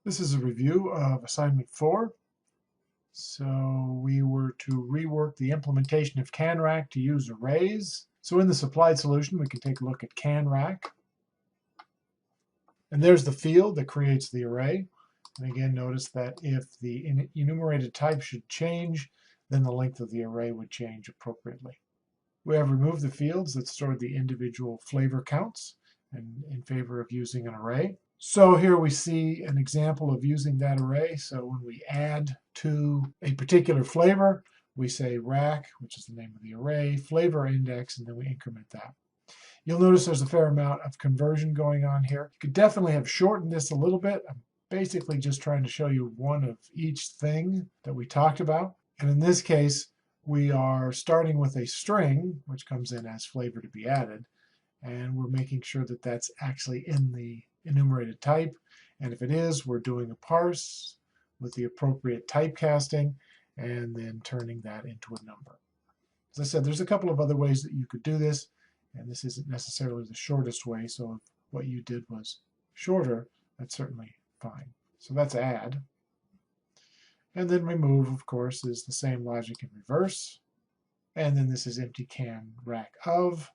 This is a review of assignment 4. So we were to rework the implementation of CANRAC to use arrays. So in this applied solution, we can take a look at CANRAC. And there's the field that creates the array. And again, notice that if the enumerated type should change, then the length of the array would change appropriately. We have removed the fields that stored the individual flavor counts and in favor of using an array. So here we see an example of using that array. So when we add to a particular flavor, we say rack, which is the name of the array, flavor index, and then we increment that. You'll notice there's a fair amount of conversion going on here. You could definitely have shortened this a little bit. I'm basically just trying to show you one of each thing that we talked about. And in this case, we are starting with a string, which comes in as flavor to be added. And we're making sure that that's actually in the enumerated type. And if it is, we're doing a parse with the appropriate typecasting and then turning that into a number. As I said, there's a couple of other ways that you could do this, and this isn't necessarily the shortest way. So if what you did was shorter, that's certainly fine. So that's add. And then remove, of course, is the same logic in reverse. And then this is empty can rack of.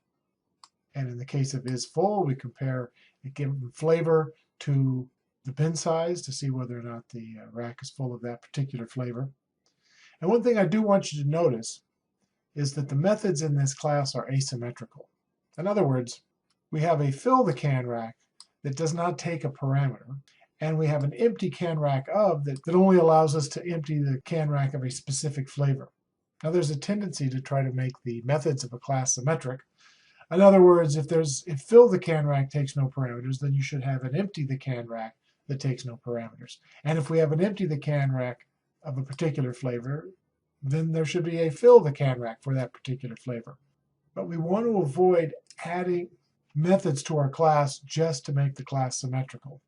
And in the case of is full, we compare a given flavor to the bin size to see whether or not the rack is full of that particular flavor. And one thing I do want you to notice is that the methods in this class are asymmetrical. In other words, we have a fill the can rack that does not take a parameter, and we have an empty can rack of that only allows us to empty the can rack of a specific flavor. Now there's a tendency to try to make the methods of a class symmetric. In other words, if fill the can rack takes no parameters, then you should have an empty the can rack that takes no parameters. And if we have an empty the can rack of a particular flavor, then there should be a fill the can rack for that particular flavor. But we want to avoid adding methods to our class just to make the class symmetrical.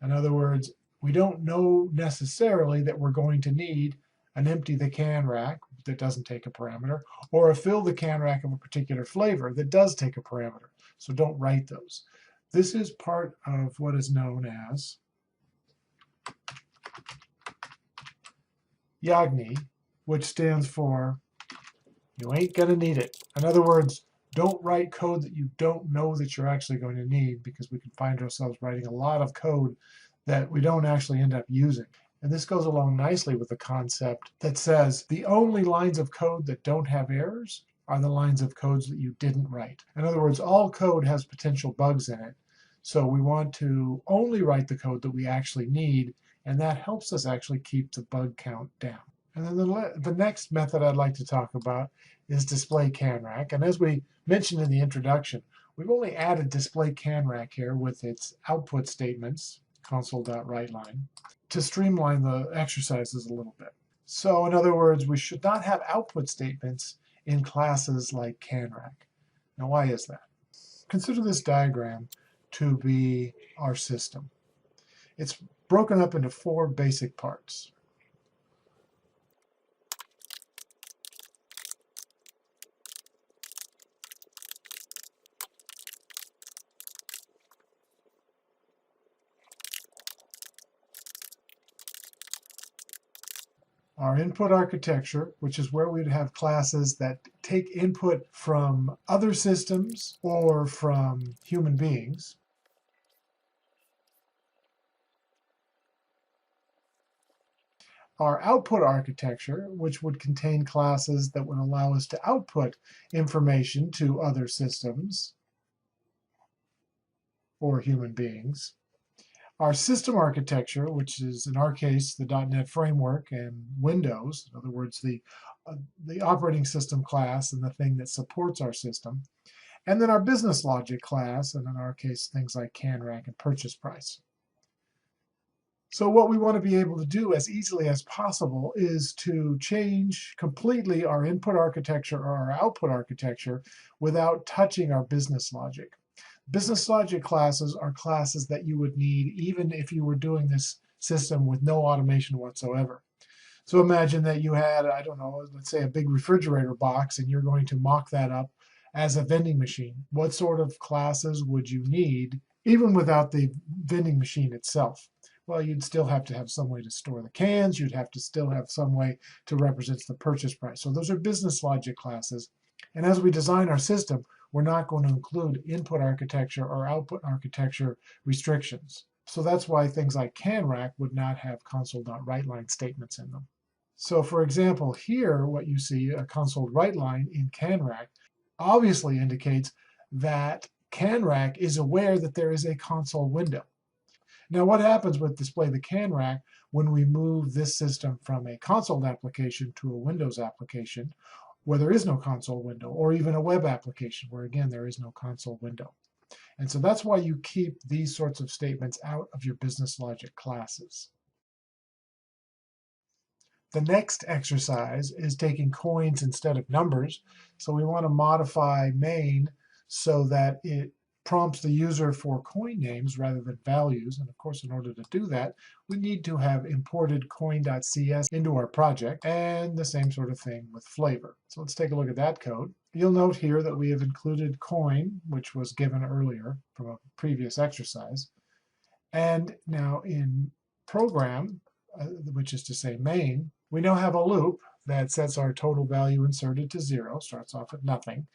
In other words, we don't know necessarily that we're going to need an empty the can rack that doesn't take a parameter, or a fill the can rack of a particular flavor that does take a parameter. So don't write those. This is part of what is known as YAGNI, which stands for you ain't gonna need it. In other words, don't write code that you don't know that you're actually going to need, because we can find ourselves writing a lot of code that we don't actually end up using. And this goes along nicely with the concept that says the only lines of code that don't have errors are the lines of codes that you didn't write. In other words, all code has potential bugs in it. So we want to only write the code that we actually need, and that helps us actually keep the bug count down. And then the next method I'd like to talk about is display CANRAC. And as we mentioned in the introduction, we've only added display CANRAC here with its output statements, console.writeLine, to streamline the exercises a little bit. So in other words, we should not have output statements in classes like CANRAC. Now why is that? Consider this diagram to be our system. It's broken up into 4 basic parts. Our input architecture, which is where we'd have classes that take input from other systems or from human beings. Our output architecture, which would contain classes that would allow us to output information to other systems or human beings. Our system architecture, which is in our case the .NET framework and Windows, in other words, the operating system class and the thing that supports our system. And then our business logic class, and in our case, things like CANRAC and purchase price. So what we want to be able to do as easily as possible is to change completely our input architecture or our output architecture without touching our business logic. Business logic classes are classes that you would need even if you were doing this system with no automation whatsoever. So imagine that you had, I don't know, let's say a big refrigerator box, and you're going to mock that up as a vending machine. What sort of classes would you need even without the vending machine itself? Well, you'd still have to have some way to store the cans. You'd have to still have some way to represent the purchase price. So those are business logic classes. And as we design our system, we're not going to include input architecture or output architecture restrictions. So that's why things like CANRAC would not have console.writeLine statements in them. So for example, here what you see, a console write line in CANRAC, obviously indicates that CANRAC is aware that there is a console window. Now what happens with Display the CANRAC when we move this system from a console application to a Windows application where there is no console window, or even a web application where again there is no console window? And so that's why you keep these sorts of statements out of your business logic classes. The next exercise is taking coins instead of numbers. So we want to modify main so that it prompts the user for coin names rather than values. And of course, in order to do that, we need to have imported coin.cs into our project, and the same sort of thing with flavor. So let's take a look at that code. You'll note here that we have included coin, which was given earlier from a previous exercise. And now in program, which is to say main, we now have a loop that sets our total value inserted to 0, starts off at nothing.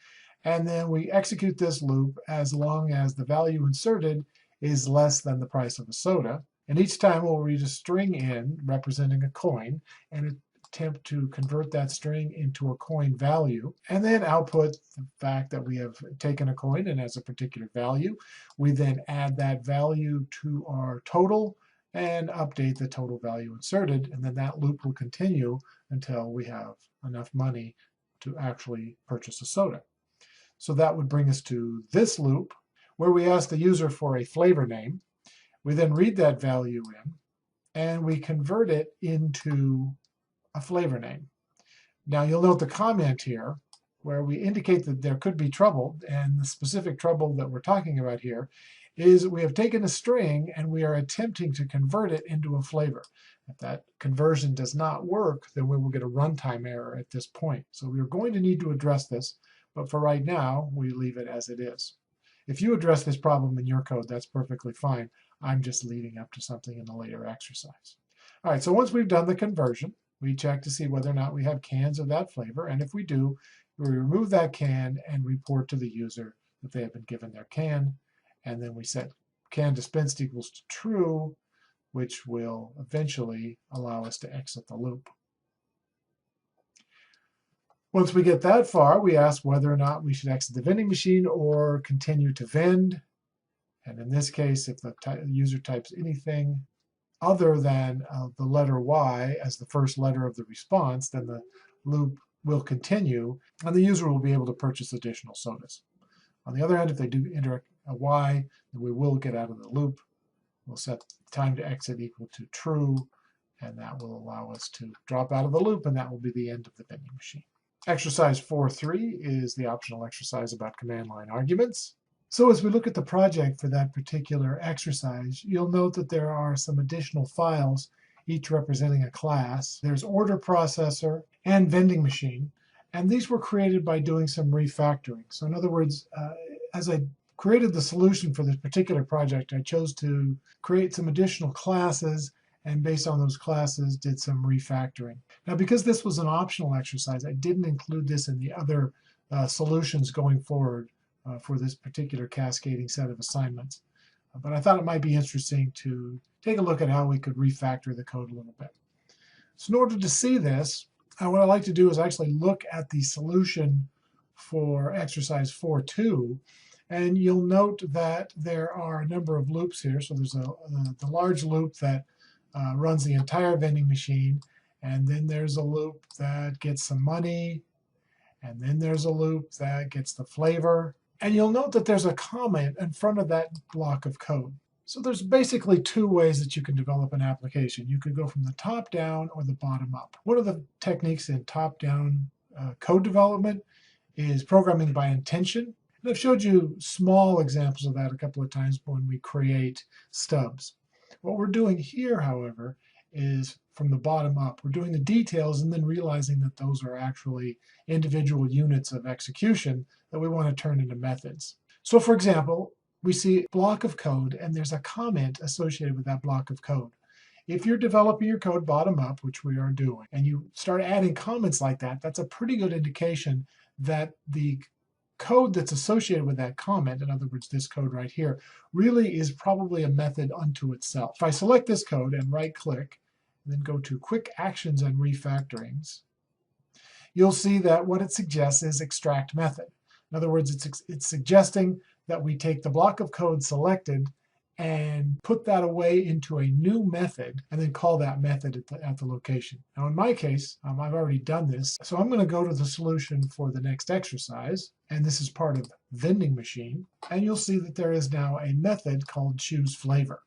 And then we execute this loop as long as the value inserted is less than the price of a soda. And each time we'll read a string in representing a coin and attempt to convert that string into a coin value, and then output the fact that we have taken a coin and has a particular value. We then add that value to our total and update the total value inserted, and then that loop will continue until we have enough money to actually purchase a soda. So that would bring us to this loop where we ask the user for a flavor name. We then read that value in and we convert it into a flavor name. Now you'll note the comment here where we indicate that there could be trouble, and the specific trouble that we're talking about here is we have taken a string and we are attempting to convert it into a flavor. If that conversion does not work, then we will get a runtime error at this point. So we are going to need to address this, but for right now, we leave it as it is. If you address this problem in your code, that's perfectly fine. I'm just leading up to something in the later exercise. All right, so once we've done the conversion, we check to see whether or not we have cans of that flavor, and if we do, we remove that can and report to the user that they have been given their can, and then we set can dispensed equals to true, which will eventually allow us to exit the loop. Once we get that far, we ask whether or not we should exit the vending machine or continue to vend. And in this case, if the user types anything other than the letter Y as the first letter of the response, then the loop will continue and the user will be able to purchase additional sodas. On the other hand, if they do enter a Y, then we will get out of the loop. We'll set time to exit equal to true, and that will allow us to drop out of the loop, and that will be the end of the vending machine. Exercise 4.3 is the optional exercise about command line arguments. So as we look at the project for that particular exercise, you'll note that there are some additional files, each representing a class. There's order processor and vending machine, and these were created by doing some refactoring. So in other words, as I created the solution for this particular project, I chose to create some additional classes, and based on those classes did some refactoring. Now because this was an optional exercise, I didn't include this in the other solutions going forward for this particular cascading set of assignments. But I thought it might be interesting to take a look at how we could refactor the code a little bit. So in order to see this, what I like to do is actually look at the solution for exercise 4.2, and you'll note that there are a number of loops here. So there's the large loop that runs the entire vending machine, and then there's a loop that gets some money, and then there's a loop that gets the flavor. And you'll note that there's a comment in front of that block of code. So there's basically two ways that you can develop an application. You could go from the top down or the bottom up. One of the techniques in top-down code development is programming by intention. And I've showed you small examples of that a couple of times when we create stubs. What we're doing here, however, is from the bottom up. We're doing the details and then realizing that those are actually individual units of execution that we want to turn into methods. So for example, we see a block of code and there's a comment associated with that block of code. If you're developing your code bottom up, which we are doing, and you start adding comments like that, that's a pretty good indication that the code that's associated with that comment, in other words, this code right here, really is probably a method unto itself. If I select this code and right-click, and then go to Quick Actions and Refactorings, you'll see that what it suggests is extract method. In other words, it's suggesting that we take the block of code selected and put that away into a new method and then call that method at the location. Now in my case, I've already done this, so I'm going to go to the solution for the next exercise, and this is part of vending machine, and you'll see that there is now a method called choose_flavor.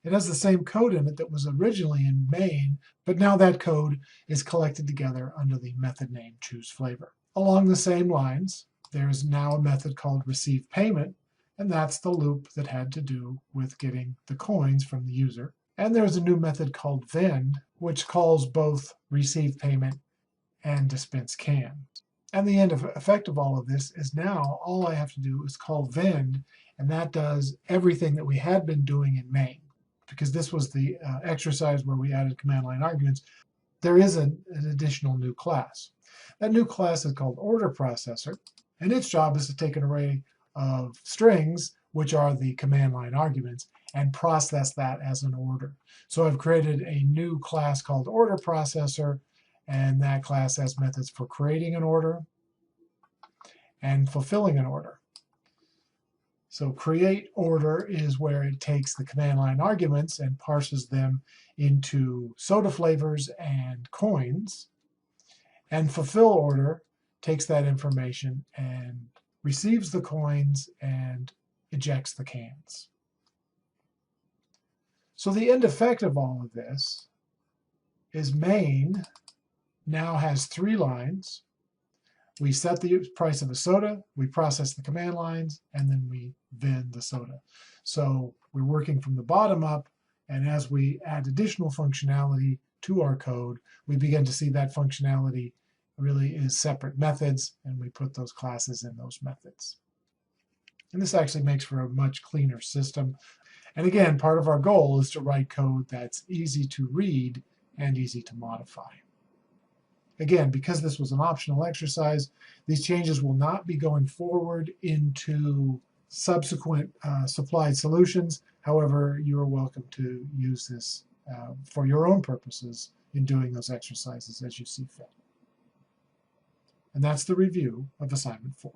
It has the same code in it that was originally in main, but now that code is collected together under the method name choose_flavor. Along the same lines, there's now a method called receive_payment, and that's the loop that had to do with getting the coins from the user. And there's a new method called vend, which calls both receive_payment and dispense_can. And the end effect of all of this is now all I have to do is call vend, and that does everything that we had been doing in main. Because this was the exercise where we added command line arguments, there is an additional new class. That new class is called order processor, and its job is to take an array of strings, which are the command line arguments, and process that as an order. So I've created a new class called order processor, and that class has methods for creating an order and fulfilling an order. So create order is where it takes the command line arguments and parses them into soda flavors and coins. And fulfill order takes that information and receives the coins and ejects the cans. So the end effect of all of this is main now has 3 lines. We set the price of a soda, we process the command lines, and then we vend the soda. So we're working from the bottom up, and as we add additional functionality to our code, we begin to see that functionality really is separate methods, and we put those classes in those methods. And this actually makes for a much cleaner system. And again, part of our goal is to write code that's easy to read and easy to modify. Again, because this was an optional exercise, these changes will not be going forward into subsequent supplied solutions. However, you are welcome to use this for your own purposes in doing those exercises as you see fit. And that's the review of assignment 4.